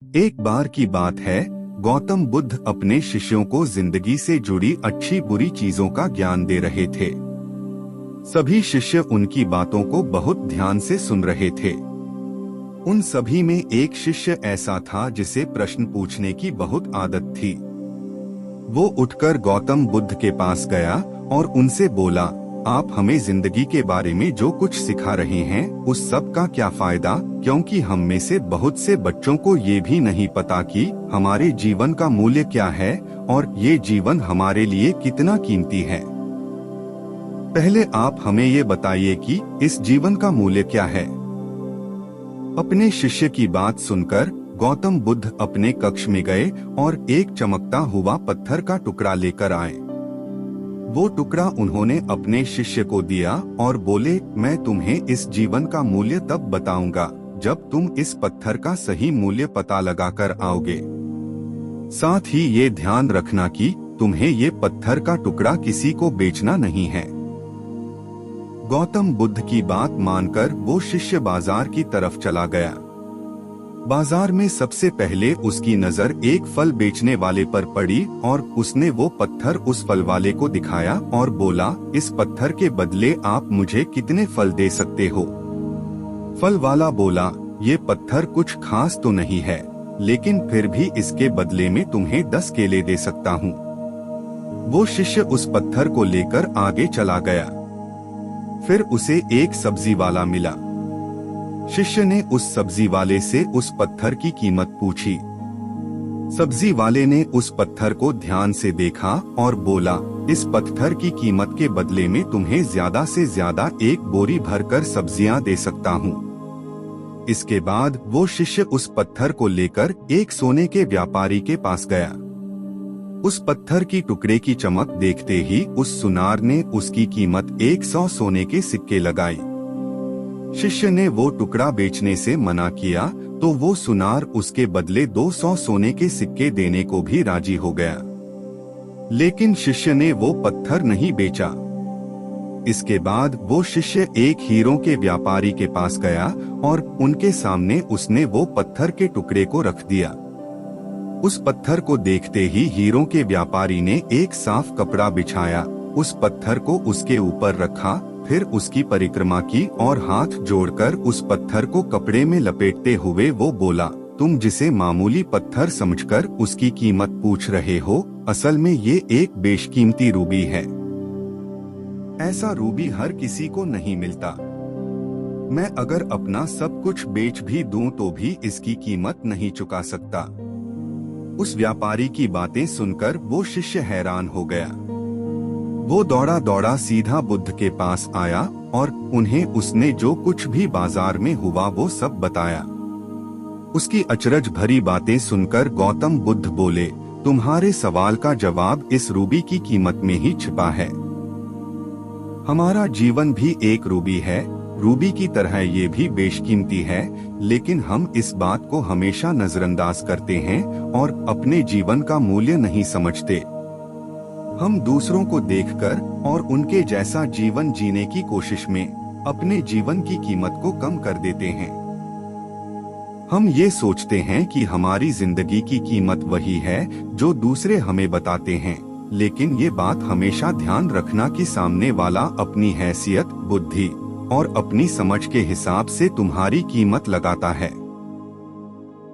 एक बार की बात है, गौतम बुद्ध अपने शिष्यों को जिंदगी से जुड़ी अच्छी बुरी चीजों का ज्ञान दे रहे थे। सभी शिष्य उनकी बातों को बहुत ध्यान से सुन रहे थे। उन सभी में एक शिष्य ऐसा था जिसे प्रश्न पूछने की बहुत आदत थी। वो उठकर गौतम बुद्ध के पास गया और उनसे बोला, आप हमें जिंदगी के बारे में जो कुछ सिखा रहे हैं उस सब का क्या फायदा, क्योंकि हम में से बहुत से बच्चों को ये भी नहीं पता कि हमारे जीवन का मूल्य क्या है और ये जीवन हमारे लिए कितना कीमती है। पहले आप हमें ये बताइए कि इस जीवन का मूल्य क्या है। अपने शिष्य की बात सुनकर गौतम बुद्ध अपने कक्ष में गए और एक चमकता हुआ पत्थर का टुकड़ा लेकर आए। वो टुकड़ा उन्होंने अपने शिष्य को दिया और बोले, मैं तुम्हें इस जीवन का मूल्य तब बताऊंगा जब तुम इस पत्थर का सही मूल्य पता लगाकर आओगे। साथ ही ये ध्यान रखना कि तुम्हें ये पत्थर का टुकड़ा किसी को बेचना नहीं है। गौतम बुद्ध की बात मानकर वो शिष्य बाजार की तरफ चला गया। बाजार में सबसे पहले उसकी नजर एक फल बेचने वाले पर पड़ी और उसने वो पत्थर उस फल वाले को दिखाया और बोला, इस पत्थर के बदले आप मुझे कितने फल दे सकते हो। फल वाला बोला, ये पत्थर कुछ खास तो नहीं है, लेकिन फिर भी इसके बदले में तुम्हें 10 केले दे सकता हूँ। वो शिष्य उस पत्थर को लेकर आगे चला गया। फिर उसे एक सब्जी वाला मिला। शिष्य ने उस सब्जी वाले से उस पत्थर की कीमत पूछी। सब्जी वाले ने उस पत्थर को ध्यान से देखा और बोला, इस पत्थर की कीमत के बदले में तुम्हें ज्यादा से ज्यादा एक बोरी भरकर सब्जियां दे सकता हूँ। इसके बाद वो शिष्य उस पत्थर को लेकर एक सोने के व्यापारी के पास गया। उस पत्थर की टुकड़े की चमक देखते ही उस सुनार ने उसकी कीमत 100 सोने के सिक्के लगाई। शिष्य ने वो टुकड़ा बेचने से मना किया तो वो सुनार उसके बदले 200 सोने के सिक्के देने को भी राजी हो गया। लेकिन शिष्य ने वो पत्थर नहीं बेचा। इसके बाद वो शिष्य एक हीरों के व्यापारी के पास गया और उनके सामने उसने वो पत्थर के टुकड़े को रख दिया। उस पत्थर को देखते ही हीरों के व्यापारी ने एक साफ कपड़ा बिछाया, उस पत्थर को उसके ऊपर रखा, फिर उसकी परिक्रमा की और हाथ जोड़कर उस पत्थर को कपड़े में लपेटते हुए वो बोला, तुम जिसे मामूली पत्थर समझकर उसकी कीमत पूछ रहे हो, असल में ये एक बेशकीमती रूबी है। ऐसा रूबी हर किसी को नहीं मिलता। मैं अगर अपना सब कुछ बेच भी दूं तो भी इसकी कीमत नहीं चुका सकता। उस व्यापारी की बातें सुनकर वो शिष्य हैरान हो गया। वो दौड़ा दौड़ा सीधा बुद्ध के पास आया और उन्हें उसने जो कुछ भी बाजार में हुआ वो सब बताया। उसकी अचरज भरी बातें सुनकर गौतम बुद्ध बोले, तुम्हारे सवाल का जवाब इस रूबी की कीमत में ही छिपा है। हमारा जीवन भी एक रूबी है, रूबी की तरह ये भी बेशकीमती है, लेकिन हम इस बात को हमेशा नजरअंदाज करते हैं और अपने जीवन का मूल्य नहीं समझते। हम दूसरों को देखकर और उनके जैसा जीवन जीने की कोशिश में अपने जीवन की कीमत को कम कर देते हैं। हम ये सोचते हैं कि हमारी जिंदगी की कीमत वही है जो दूसरे हमें बताते हैं, लेकिन ये बात हमेशा ध्यान रखना कि सामने वाला अपनी हैसियत, बुद्धि और अपनी समझ के हिसाब से तुम्हारी कीमत लगाता है।